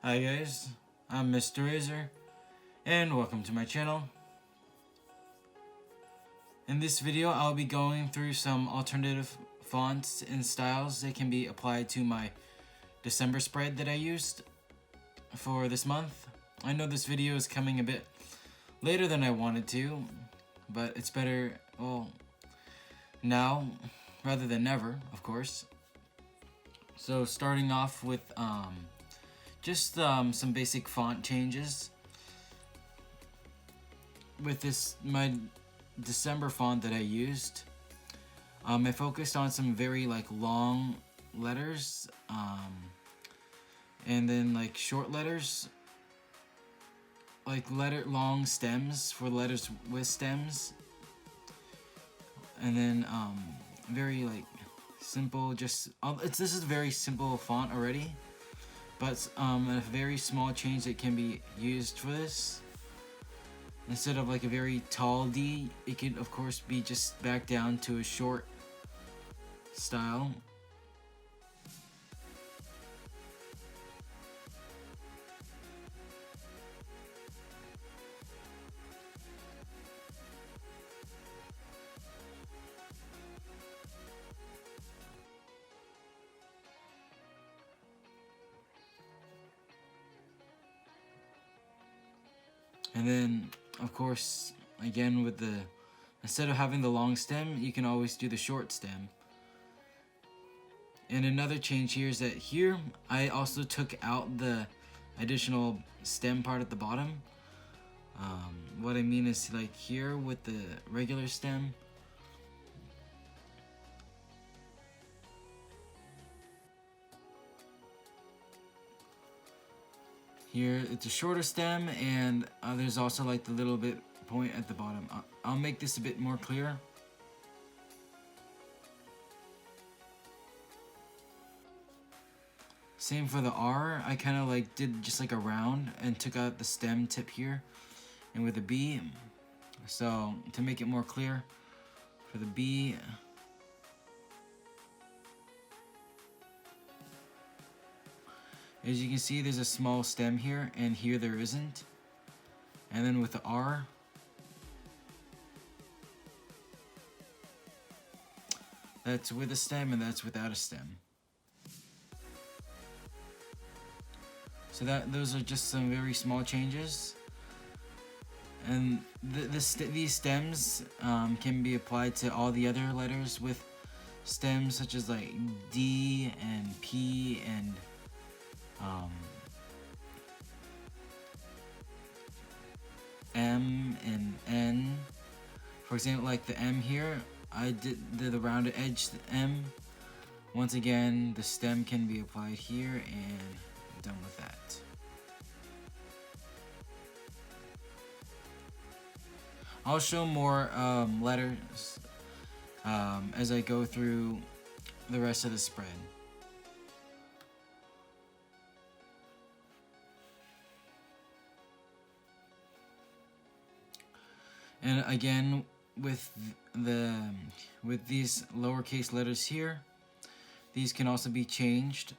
Hi guys, I'm Mr. Razor, and welcome to my channel. In this video, I'll be going through some alternative fonts and styles that can be applied to my December spread that I used for this month. I know this video is coming a bit later than I wanted to, but it's better, well, now rather than never, of course. So starting off with just some basic font changes. With my December font that I used, I focused on some very long letters, and then short letters, long stems for letters with stems, and then very simple. Just this is a very simple font already, but a very small change that can be used for this. Instead of a very tall D, it can of course be just back down to a short style. And then, of course, again with instead of having the long stem, you can always do the short stem. And another change here is that here, I also took out the additional stem part at the bottom. What I mean is here with the regular stem, here it's a shorter stem, and there's also the little bit point at the bottom. I'll make this a bit more clear. Same for the R. I kind of did just a round and took out the stem tip here, and with the B, so to make it more clear, for the B, as you can see, there's a small stem here, and here there isn't. And then with the R, that's with a stem and that's without a stem. So those are just some very small changes. And these stems can be applied to all the other letters with stems, such as D and P and M and N. For example, the M here, I did the rounded edge M. Once again, the stem can be applied here, and I'm done with that. I'll show more letters as I go through the rest of the spread. And again, with these lowercase letters here, these can also be changed,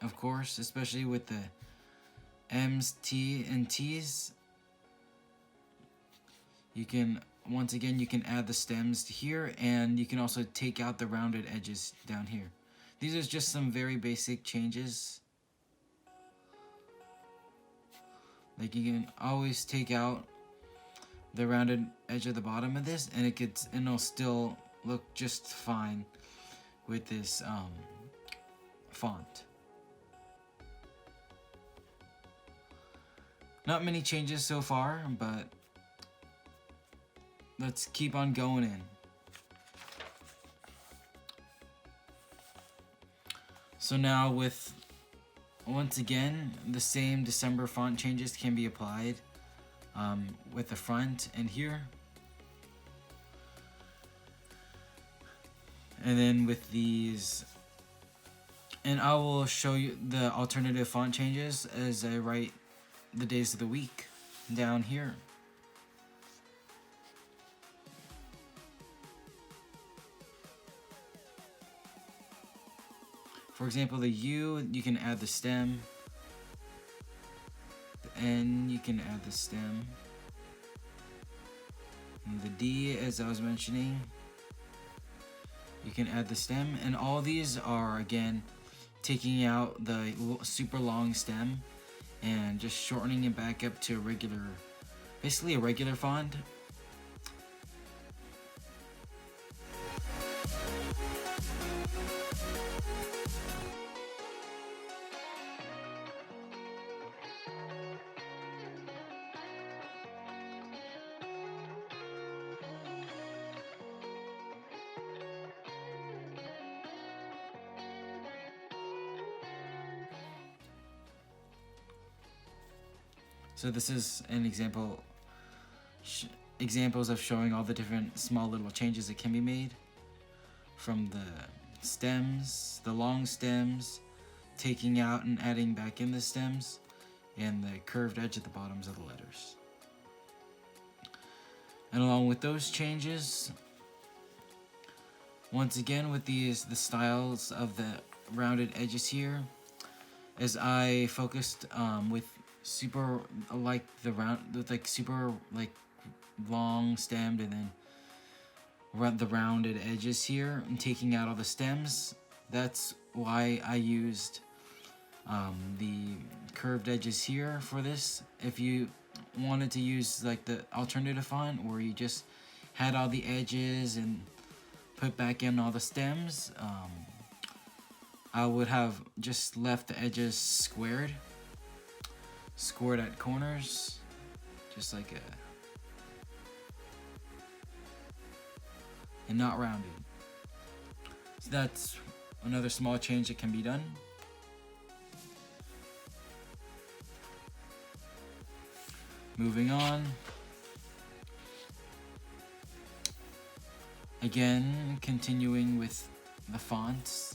of course, especially with the M's, T, and T's. You can, once again, you can add the stems to here, and you can also take out the rounded edges down here. These are just some very basic changes. You can always take out the rounded edge of the bottom of this, and it'll still look just fine with this font. Not many changes so far, but let's keep on going in. So now with, once again, the same December font changes can be applied with the front and here. And then with these, and I will show you the alternative font changes as I write the days of the week down here. For example, the U, you can add the stem. and you can add the stem. And the D, as I was mentioning, you can add the stem, and all these are again taking out the super long stem and just shortening it back up to a regular, basically a regular font. So this is an examples of showing all the different small little changes that can be made from the stems, the long stems, taking out and adding back in the stems, and the curved edge at the bottoms of the letters. And along with those changes, once again with the styles of the rounded edges here, as I focused with super like the round with like super like long stemmed and then the rounded edges here and taking out all the stems. That's why I used the curved edges here for this. If you wanted to use like the alternative font where you just had all the edges and put back in all the stems, I would have just left the edges squared at corners, just like and not rounded. So that's another small change that can be done. Moving on. Again, continuing with the fonts.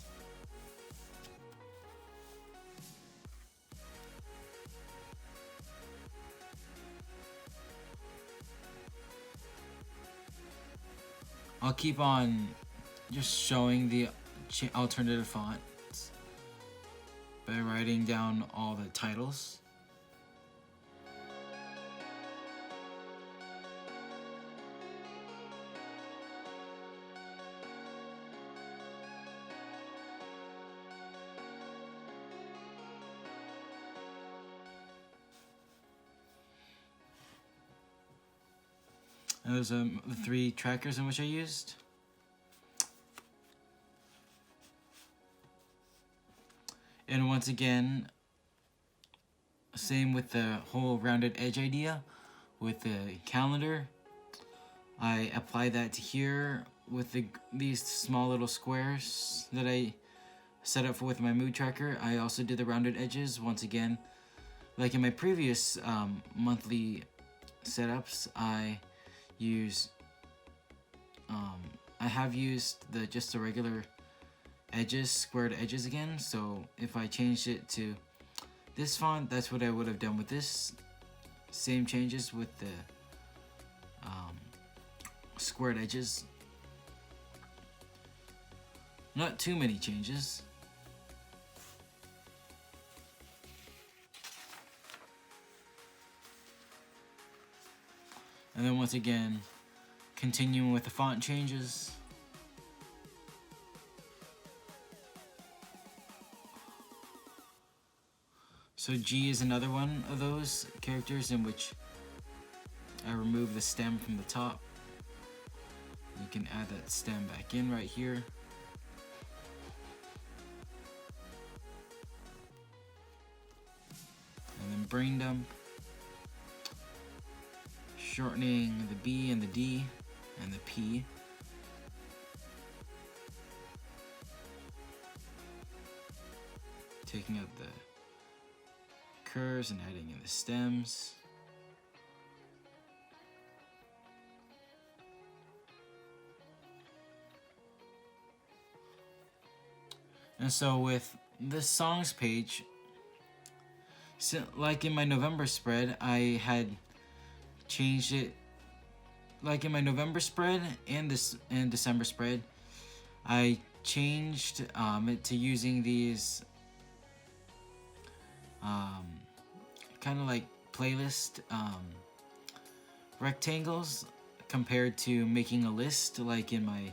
I'll keep on just showing the alternative fonts by writing down all the titles. And those are the 3 trackers in which I used. And once again, same with the whole rounded edge idea with the calendar. I apply that to here with these small little squares that I set up with my mood tracker. I also did the rounded edges once again. Like in my previous monthly setups, I have used just the regular edges, squared edges again. So if I changed it to this font, that's what I would have done with this. Same changes with the squared edges. Not too many changes. And then once again, continuing with the font changes. So G is another one of those characters in which I remove the stem from the top. You can add that stem back in right here. And then brain dump. Shortening the B and the D and the P. Taking out the curves and adding in the stems. And so with this songs page, so like in my November spread, I had changed it. Like in my November spread and December spread, I changed it to using these kind of like playlist rectangles compared to making a list like in my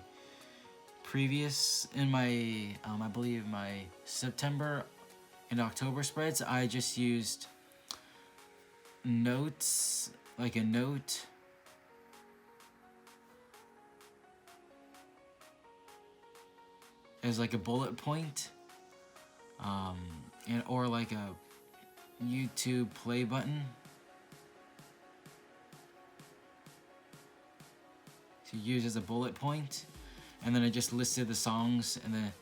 previous, I believe my September and October spreads. I just used notes, like a note as like a bullet point, or like a YouTube play button to use as a bullet point, and then I just listed the songs and the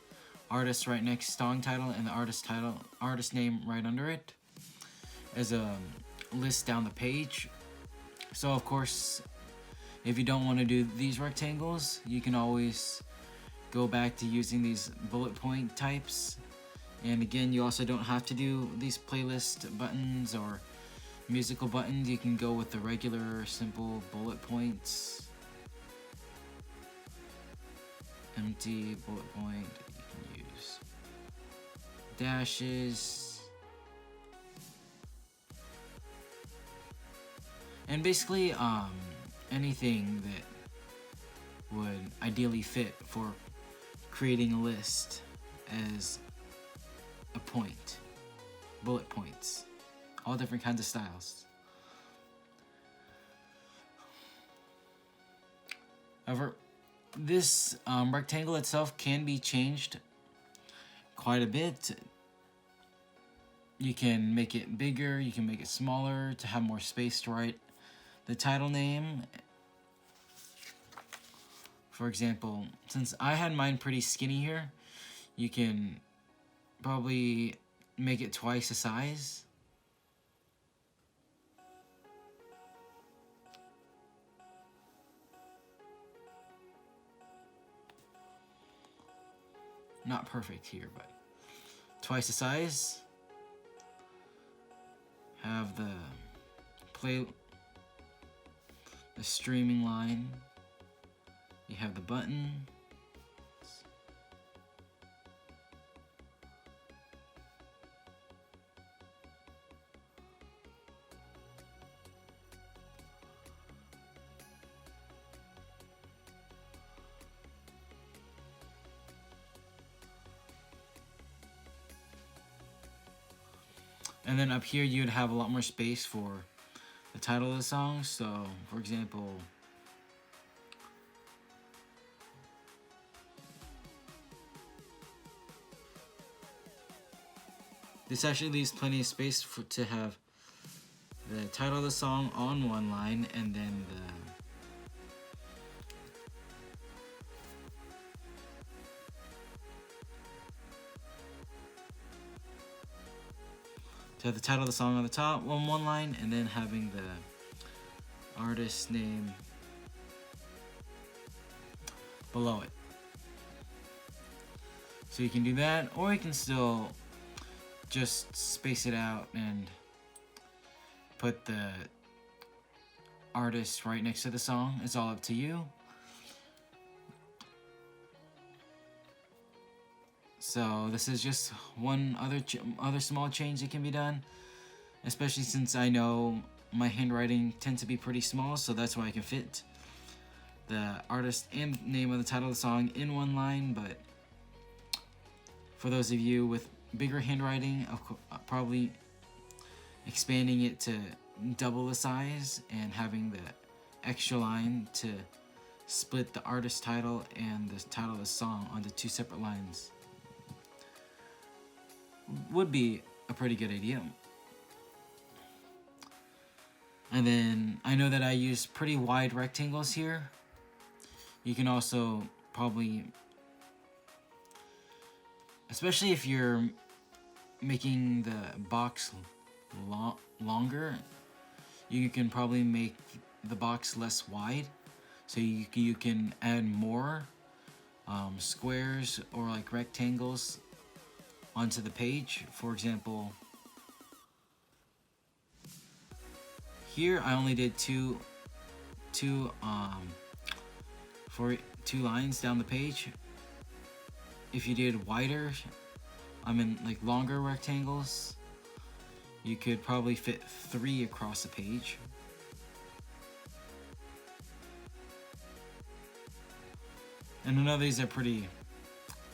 artist right next song title and the artist name right under it as a list down the page. So of course, if you don't want to do these rectangles, you can always go back to using these bullet point types. And again, you also don't have to do these playlist buttons or musical buttons. You can go with the regular simple bullet points. Empty bullet point. You can use dashes. And basically anything that would ideally fit for creating a list as a point. Bullet points. All different kinds of styles. However, this rectangle itself can be changed quite a bit. You can make it bigger, you can make it smaller to have more space to write the title name. For example, since I had mine pretty skinny here, you can probably make it twice the size. Not perfect here, but twice the size. Have the streaming line. You have the button. And then up here you'd have a lot more space for the title of the song. So, for example, this actually leaves plenty of space to have the title of the song on one line, and then to have the title of the song on the top on one line, and then having the artist name below it. So you can do that, or you can still just space it out and put the artist right next to the song. It's all up to you. So this is just one other small change that can be done, especially since I know my handwriting tends to be pretty small, so that's why I can fit the artist and name of the title of the song in one line. But for those of you with bigger handwriting, probably expanding it to double the size and having the extra line to split the artist title and the title of the song onto two separate lines would be a pretty good idea. And then I know that I use pretty wide rectangles here. You can also probably, especially if you're making the box longer, you can probably make the box less wide, so you can add more squares or like rectangles onto the page. For example, here I only did two lines down the page. If you did wider, like longer rectangles, you could probably fit 3 across a page. And I know these are pretty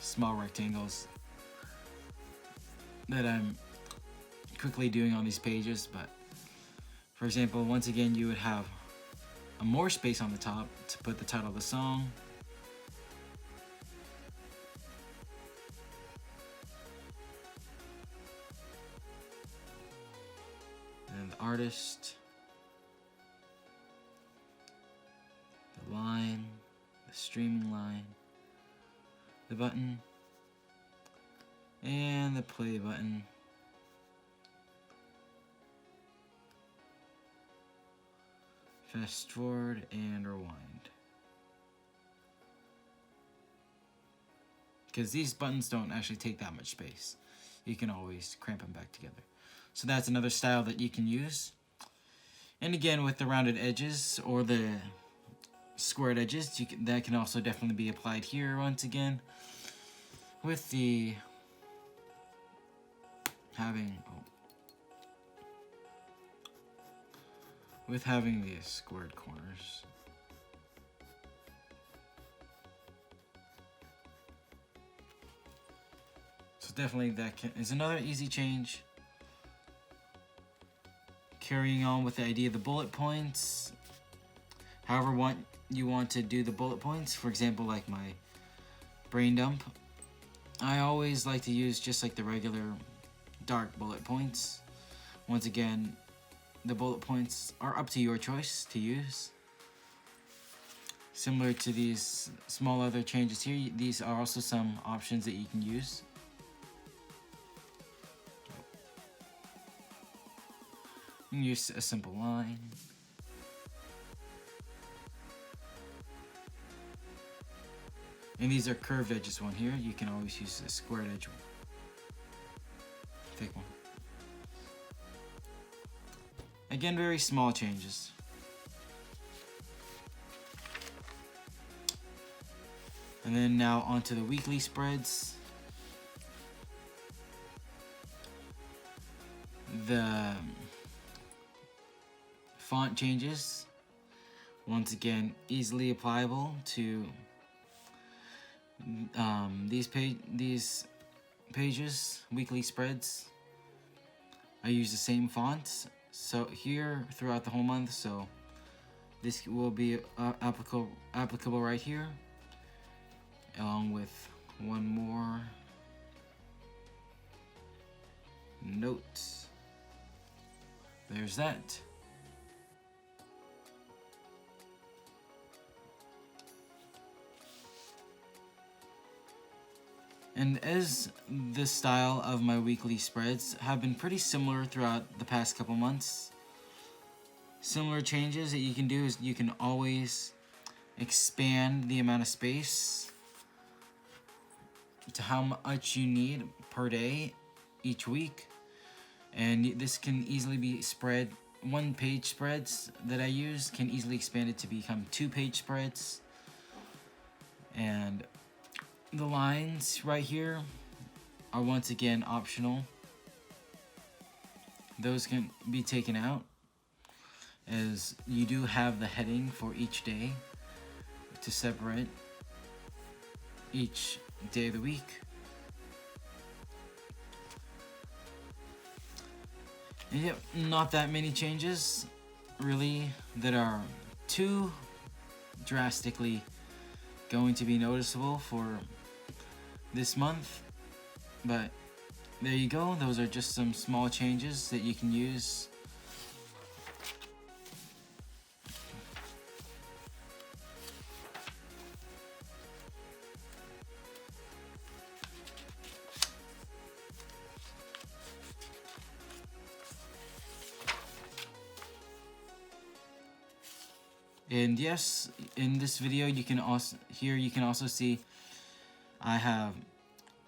small rectangles that I'm quickly doing on these pages, but for example, once again, you would have more space on the top to put the title of the song. And the artist, the line, the streaming line, the button, and the play button. Fast forward and rewind. Because these buttons don't actually take that much space. You can always cramp them back together. So that's another style that you can use. And again, with the rounded edges or the squared edges, that can also definitely be applied here once again. With the having these squared corners. So definitely that is another easy change. Carrying on with the idea of the bullet points. However you want to do the bullet points, for example, like my brain dump, I always like to use just like the regular dark bullet points. Once again, the bullet points are up to your choice to use. Similar to these small other changes here, these are also some options that you can use. You can use a simple line. And these are curved edges one here. You can always use a squared edge one. Thick one. Again, very small changes. And then now onto the weekly spreads. The font changes, once again, easily applicable to these pages, weekly spreads. I use the same fonts, so here throughout the whole month, so this will be applicable right here, along with one more note. There's that. And as the style of my weekly spreads have been pretty similar throughout the past couple months, similar changes that you can do is you can always expand the amount of space to how much you need per day each week. And this can easily be spread, 1-page spreads that I use can easily expand it to become 2-page spreads. And the lines right here are once again optional. Those can be taken out, as you do have the heading for each day to separate each day of the week. And yep, not that many changes really that are too drastically going to be noticeable for this month, but there you go. Those are just some small changes that you can use. And yes, in this video you can also see I have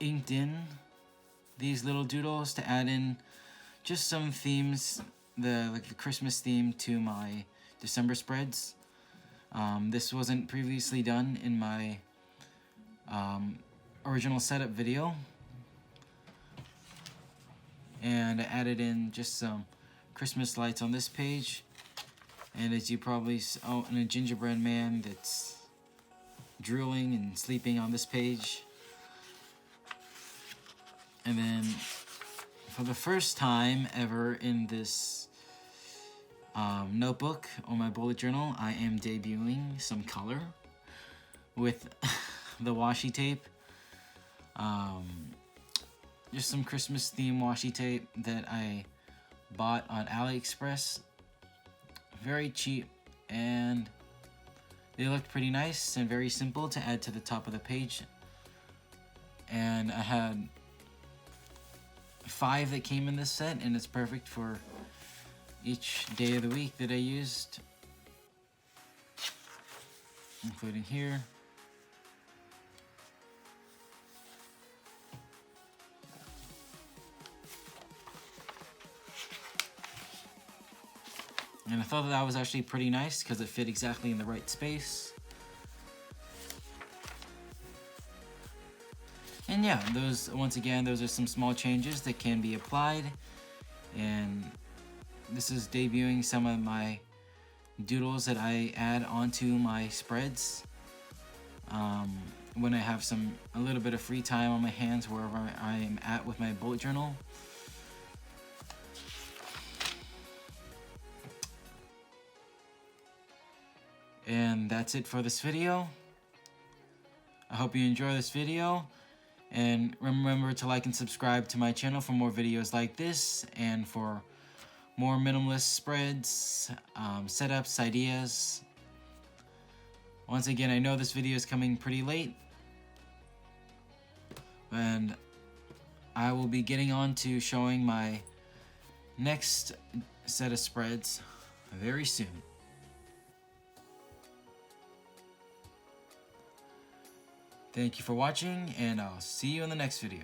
inked in these little doodles to add in just some themes, like the Christmas theme to my December spreads. This wasn't previously done in my original setup video, and And I added in just some Christmas lights on this page. And as you probably saw, and a gingerbread man that's drooling and sleeping on this page. And then for the first time ever in this notebook or my bullet journal, I am debuting some color with the washi tape. Just some Christmas themed washi tape that I bought on AliExpress. Very cheap, and they looked pretty nice and very simple to add to the top of the page. And I had 5 that came in this set, and it's perfect for each day of the week that I used, including here. And I thought that was actually pretty nice because it fit exactly in the right space. And yeah, once again, those are some small changes that can be applied. And this is debuting some of my doodles that I add onto my spreads when I have a little bit of free time on my hands wherever I am at with my bullet journal. And that's it for this video. I hope you enjoy this video, and remember to like and subscribe to my channel for more videos like this, and for more minimalist spreads, setups, ideas. Once again, I know this video is coming pretty late, and I will be getting on to showing my next set of spreads very soon. Thank you for watching, and I'll see you in the next video.